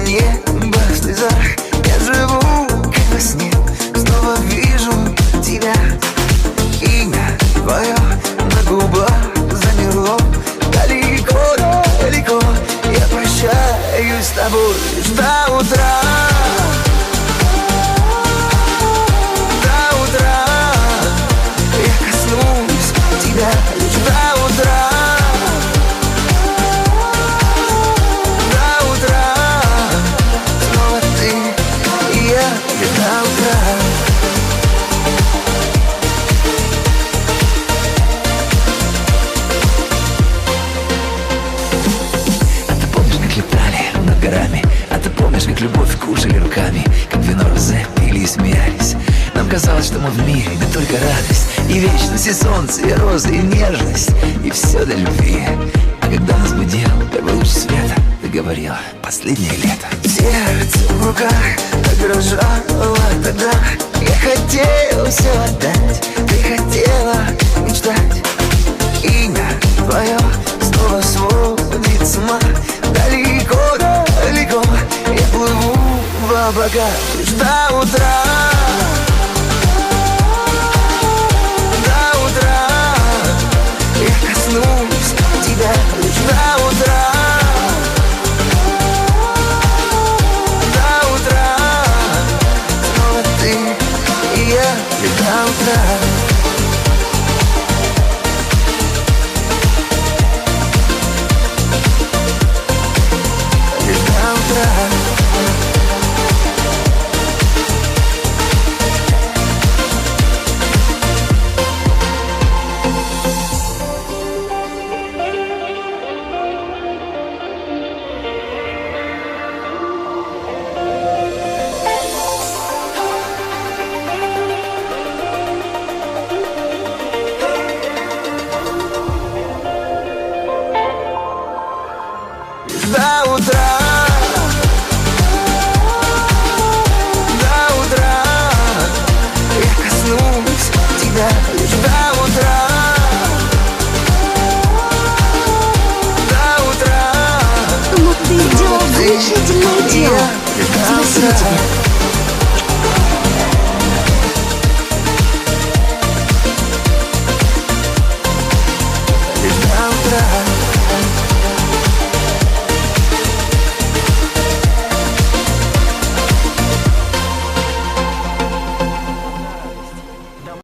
небо в слезах. Я живу, как во сне, снова вижу тебя. Имя твое на губах замерло. Далеко, далеко я прощаюсь с тобой лишь до утра. До утра я коснусь тебя лишь до утра. До утра снова ты и я лишь до утра. Над горами. А ты помнишь, как любовь кушали руками, как вино розе пили и смеялись? Нам казалось, что мы в мире, да только радость и вечность, и солнце, и розы, и нежность, и все для любви. А когда нас будил первый луч света, ты говорила: последнее лето. Сердце в руках так дрожало тогда. Я хотел все отдать, ты хотела мечтать. Имя твое снова сводит с ума. Далеко, далеко я плыву в облака лишь до утра. До утра я коснусь тебя лишь до утра. До утра снова ты и я лишь до утра. До утра, до утра я коснусь тебя лишь до утра. До утра. Ну ты сделал замечательное дело. Спасибо тебе.